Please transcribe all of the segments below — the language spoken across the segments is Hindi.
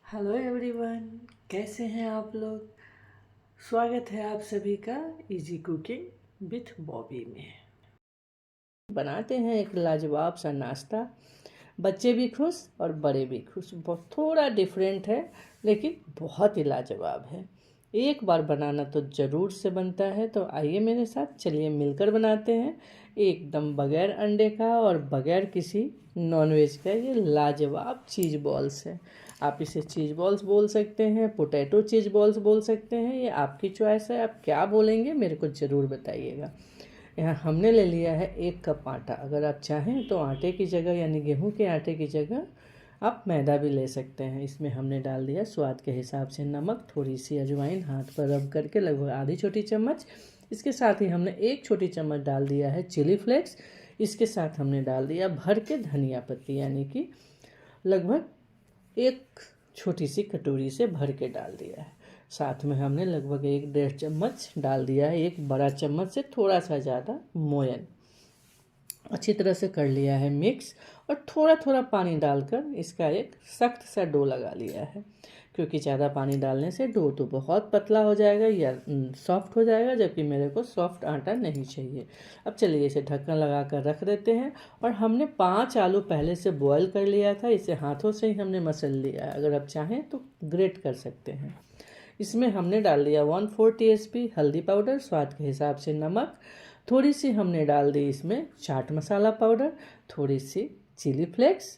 हेलो एवरीवन, कैसे हैं आप लोग। स्वागत है आप सभी का इजी कुकिंग विथ बॉबी में। बनाते हैं एक लाजवाब सा नाश्ता, बच्चे भी खुश और बड़े भी खुश। बहुत थोड़ा डिफरेंट है लेकिन बहुत ही लाजवाब है। एक बार बनाना तो ज़रूर से बनता है, तो आइए मेरे साथ, चलिए मिलकर बनाते हैं एकदम बगैर अंडे का और बगैर किसी नॉनवेज का ये लाजवाब चीज़ बॉल्स है। आप इसे चीज़ बॉल्स बोल सकते हैं, पोटैटो चीज़ बॉल्स बोल सकते हैं, ये आपकी चॉइस है। आप क्या बोलेंगे मेरे को ज़रूर बताइएगा। यहाँ हमने ले लिया है 1 कप आटा। अगर आप चाहें तो आटे की जगह यानी गेहूं के आटे की जगह आप मैदा भी ले सकते हैं। इसमें हमने डाल दिया स्वाद के हिसाब से नमक, थोड़ी सी अजवाइन हाथ पर रब करके लगभग आधी छोटी चम्मच। इसके साथ ही हमने 1 छोटी चम्मच डाल दिया है चिली फ्लेक्स। इसके साथ हमने डाल दिया भर के धनिया पत्ती, यानी कि लगभग 1 छोटी सी कटोरी से भर के डाल दिया है। साथ में हमने लगभग 1 डेढ़ चम्मच डाल दिया है 1 बड़ा चम्मच से थोड़ा सा ज़्यादा मोयन। अच्छी तरह से कर लिया है मिक्स और थोड़ा थोड़ा पानी डालकर इसका एक सख्त सा डो लगा लिया है, क्योंकि ज़्यादा पानी डालने से डो तो बहुत पतला हो जाएगा या सॉफ्ट हो जाएगा, जबकि मेरे को सॉफ्ट आटा नहीं चाहिए। अब चलिए इसे ढक्कन लगा कर रख देते हैं। और हमने 5 आलू पहले से बॉईल कर लिया था, इसे हाथों से ही हमने मसल लिया है। अगर आप चाहें तो ग्रेट कर सकते हैं। इसमें हमने डाल दिया 1/4 टीस्पून हल्दी पाउडर, स्वाद के हिसाब से नमक, थोड़ी सी हमने डाल दी इसमें चाट मसाला पाउडर, थोड़ी सी चिली फ्लेक्स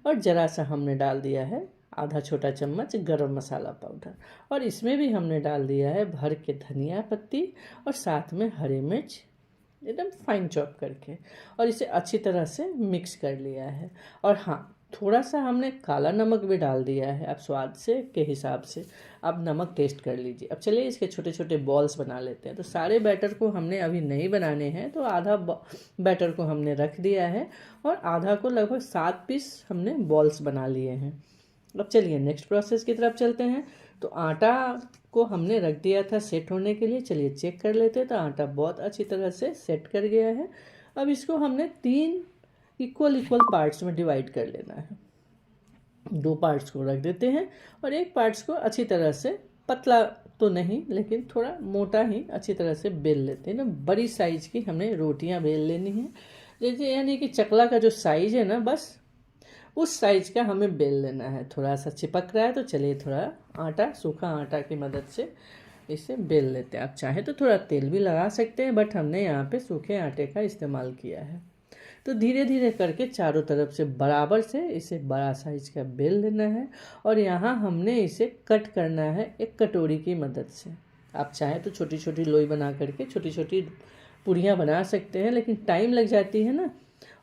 और ज़रा सा हमने डाल दिया है आधा छोटा चम्मच गरम मसाला पाउडर। और इसमें भी हमने डाल दिया है भर के धनिया पत्ती और साथ में हरी मिर्च एकदम फाइन चॉप करके, और इसे अच्छी तरह से मिक्स कर लिया है। और हाँ, थोड़ा सा हमने काला नमक भी डाल दिया है, आप स्वाद से के हिसाब से आप नमक टेस्ट कर लीजिए। अब चलिए इसके छोटे छोटे बॉल्स बना लेते हैं। तो सारे बैटर को हमने अभी नहीं बनाने हैं, तो आधा बैटर को हमने रख दिया है और आधा को लगभग 7 पीस हमने बॉल्स बना लिए हैं। अब चलिए नेक्स्ट प्रोसेस की तरफ चलते हैं। तो आटा को हमने रख दिया था सेट होने के लिए। चलिए चेक कर लेते हैं। तो आटा बहुत अच्छी तरह से सेट कर गया है। अब इसको हमने 3 इक्वल पार्ट्स में डिवाइड कर लेना है। 2 पार्ट्स को रख देते हैं और एक पार्ट्स को अच्छी तरह से, पतला तो नहीं लेकिन थोड़ा मोटा ही अच्छी तरह से बेल लेते हैं ना। बड़ी साइज की हमें रोटियां बेल लेनी है, जैसे यानी कि चकला का जो साइज है ना, बस उस साइज का हमें बेल लेना है। थोड़ा सा चिपक रहा है तो चलिए थोड़ा आटा, सूखा आटा की मदद से इसे बेल लेते हैं। आप चाहें तो थोड़ा तेल भी लगा सकते हैं, बट हमने यहाँ पे सूखे आटे का इस्तेमाल किया है। तो धीरे धीरे करके चारों तरफ से बराबर से इसे बड़ा साइज का बेल लेना है। और यहाँ हमने इसे कट करना है एक कटोरी की मदद से। आप चाहें तो छोटी छोटी लोई बना करके छोटी छोटी पूड़ियाँ बना सकते हैं, लेकिन टाइम लग जाती है ना,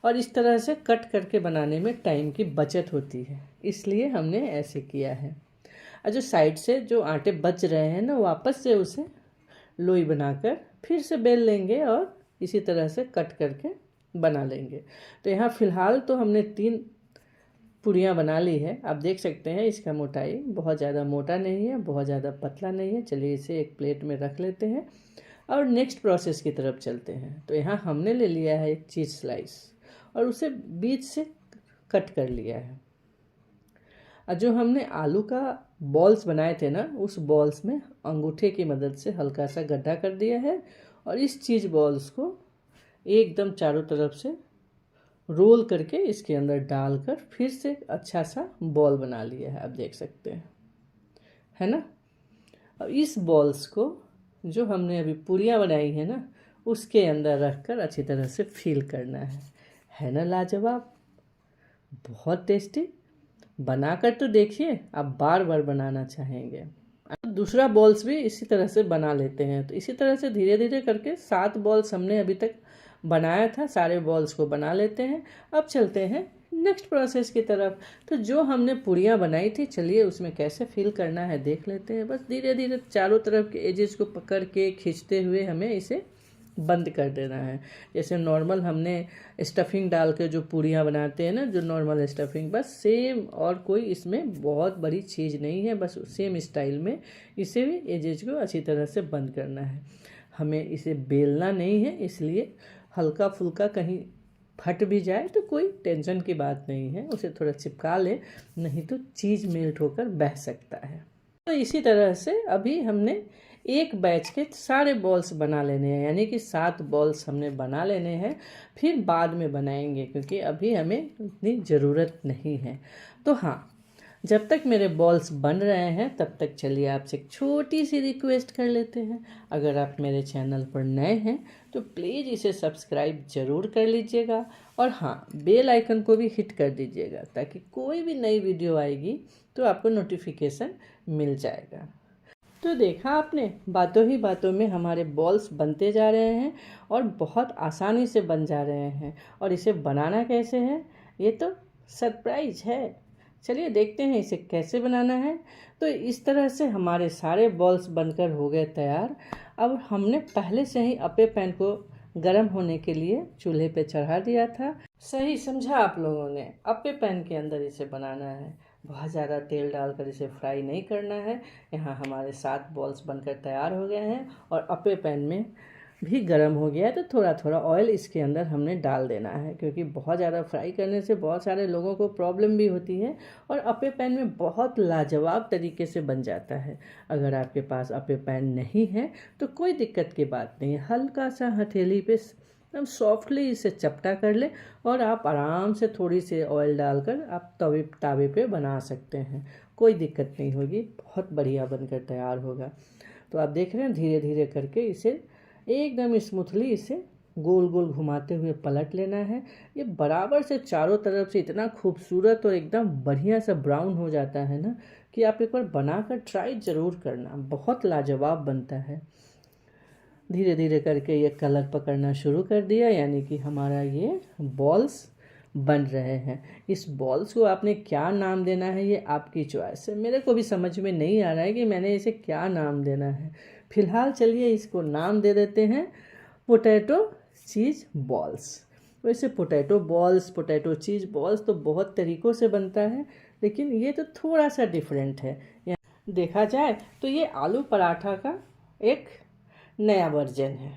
और इस तरह से कट करके बनाने में टाइम की बचत होती है, इसलिए हमने ऐसे किया है। और जो साइड से जो आटे बच रहे हैं ना, वापस से उसे लोई बनाकर फिर से बेल लेंगे और इसी तरह से कट करके बना लेंगे। तो यहाँ फ़िलहाल तो हमने 3 पूड़ियाँ बना ली है। आप देख सकते हैं इसका मोटाई बहुत ज़्यादा मोटा नहीं है, बहुत ज़्यादा पतला नहीं है। चलिए इसे एक प्लेट में रख लेते हैं और नेक्स्ट प्रोसेस की तरफ चलते हैं। तो यहाँ हमने ले लिया है एक चीज़ स्लाइस और उसे बीच से कट कर लिया है। और जो हमने आलू का बॉल्स बनाए थे ना, उस बॉल्स में अंगूठे की मदद से हल्का सा गड्ढा कर दिया है और इस चीज़ बॉल्स को एकदम चारों तरफ से रोल करके इसके अंदर डालकर फिर से अच्छा सा बॉल बना लिया है। आप देख सकते हैं, है ना। अब इस बॉल्स को जो हमने अभी पूरियाँ बनाई है ना, उसके अंदर रखकर अच्छी तरह से फील करना है ना लाजवाब, बहुत टेस्टी। बनाकर तो देखिए, आप बार बार बनाना चाहेंगे। दूसरा बॉल्स भी इसी तरह से बना लेते हैं। तो इसी तरह से धीरे धीरे करके 7 बॉल्स हमने अभी तक बनाया था, सारे बॉल्स को बना लेते हैं। अब चलते हैं नेक्स्ट प्रोसेस की तरफ। तो जो हमने पूड़ियाँ बनाई थी, चलिए उसमें कैसे फिल करना है देख लेते हैं। बस धीरे धीरे चारों तरफ के एजेस को पकड़ के खींचते हुए हमें इसे बंद कर देना है। जैसे नॉर्मल हमने स्टफिंग डाल के जो पूड़ियाँ बनाते हैं ना, जो नॉर्मल स्टफिंग, बस सेम, और कोई इसमें बहुत बड़ी चीज़ नहीं है। बस सेम स्टाइल में इसे भी एजेज को अच्छी तरह से बंद करना है। हमें इसे बेलना नहीं है, इसलिए हल्का फुल्का कहीं फट भी जाए तो कोई टेंशन की बात नहीं है, उसे थोड़ा चिपका ले, नहीं तो चीज़ मेल्ट होकर बह सकता है। तो इसी तरह से अभी हमने एक बैच के सारे बॉल्स बना लेने हैं, यानी कि 7 बॉल्स हमने बना लेने हैं, फिर बाद में बनाएंगे क्योंकि अभी हमें उतनी ज़रूरत नहीं है। तो हाँ, जब तक मेरे बॉल्स बन रहे हैं तब तक चलिए आपसे एक छोटी सी रिक्वेस्ट कर लेते हैं। अगर आप मेरे चैनल पर नए हैं तो प्लीज़ इसे सब्सक्राइब ज़रूर कर लीजिएगा और हाँ, बेल आइकन को भी हिट कर दीजिएगा ताकि कोई भी नई वीडियो आएगी तो आपको नोटिफिकेशन मिल जाएगा। तो देखा आपने, बातों ही बातों में हमारे बॉल्स बनते जा रहे हैं और बहुत आसानी से बन जा रहे हैं। और इसे बनाना कैसे है ये तो सरप्राइज है। चलिए देखते हैं इसे कैसे बनाना है। तो इस तरह से हमारे सारे बॉल्स बनकर हो गए तैयार। अब हमने पहले से ही अपे पैन को गर्म होने के लिए चूल्हे पे चढ़ा दिया था। सही समझा आप लोगों ने, अपे पैन के अंदर इसे बनाना है, बहुत ज़्यादा तेल डालकर इसे फ्राई नहीं करना है। यहाँ हमारे 7 बॉल्स बनकर तैयार हो गए हैं और अपे पैन में भी गर्म हो गया है, तो थोड़ा थोड़ा ऑयल इसके अंदर हमने डाल देना है क्योंकि बहुत ज़्यादा फ्राई करने से बहुत सारे लोगों को प्रॉब्लम भी होती है और अपे पैन में बहुत लाजवाब तरीके से बन जाता है। अगर आपके पास अपे पैन नहीं है तो कोई दिक्कत की बात नहीं है, हल्का सा हथेली पे एकदम सॉफ्टली इसे चपटा कर ले और आप आराम से थोड़ी सी ऑयल डालकर आप तावे पे बना सकते हैं, कोई दिक्कत नहीं होगी, बहुत बढ़िया बनकर तैयार होगा। तो आप देख रहे हैं धीरे धीरे करके इसे एकदम स्मूथली इसे गोल गोल घुमाते हुए पलट लेना है। ये बराबर से चारों तरफ से इतना खूबसूरत और एकदम बढ़िया सा ब्राउन हो जाता है ना कि आप एक बार बनाकर ट्राई ज़रूर करना, बहुत लाजवाब बनता है। धीरे धीरे करके ये कलर पकड़ना शुरू कर दिया, यानी कि हमारा ये बॉल्स बन रहे हैं। इस बॉल्स को आपने क्या नाम देना है ये आपकी चॉइस है, मेरे को भी समझ में नहीं आ रहा है कि मैंने इसे क्या नाम देना है। फिलहाल चलिए इसको नाम दे देते हैं पोटैटो चीज़ बॉल्स। वैसे पोटैटो बॉल्स, पोटैटो चीज़ बॉल्स तो बहुत तरीक़ों से बनता है, लेकिन ये तो थोड़ा सा डिफरेंट है। देखा जाए तो ये आलू पराठा का एक नया वर्जन है।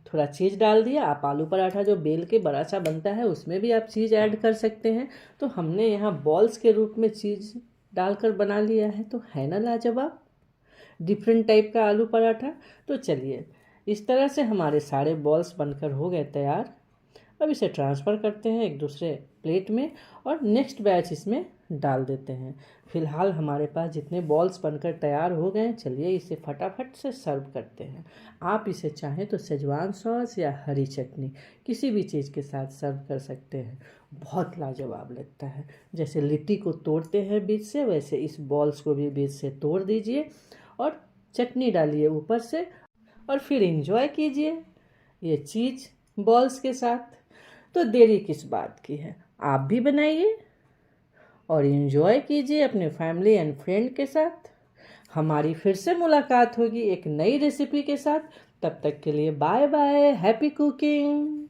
थोड़ा चीज़ डाल दिया, आप आलू पराठा जो बेल के बड़ा सा बनता है उसमें भी आप चीज़ ऐड कर सकते हैं। तो हमने यहाँ बॉल्स के रूप में चीज़ डालकर बना लिया है, तो है ना लाजवाब, डिफरेंट टाइप का आलू पराठा। तो चलिए इस तरह से हमारे सारे बॉल्स बनकर हो गए तैयार। अब इसे ट्रांसफ़र करते हैं एक दूसरे प्लेट में और नेक्स्ट बैच इसमें डाल देते हैं। फिलहाल हमारे पास जितने बॉल्स बनकर तैयार हो गए हैं, चलिए इसे फटाफट से सर्व करते हैं। आप इसे चाहें तो शेजवान सॉस या हरी चटनी किसी भी चीज़ के साथ सर्व कर सकते हैं, बहुत लाजवाब लगता है। जैसे लिट्टी को तोड़ते हैं बीच से, वैसे इस बॉल्स को भी बीच से तोड़ दीजिए और चटनी डालिए ऊपर से और फिर एंजॉय कीजिए ये चीज़ बॉल्स के साथ। तो देरी किस बात की है, आप भी बनाइए और एंजॉय कीजिए अपने फैमिली एंड फ्रेंड के साथ। हमारी फिर से मुलाकात होगी एक नई रेसिपी के साथ, तब तक के लिए बाय बाय, हैप्पी कुकिंग।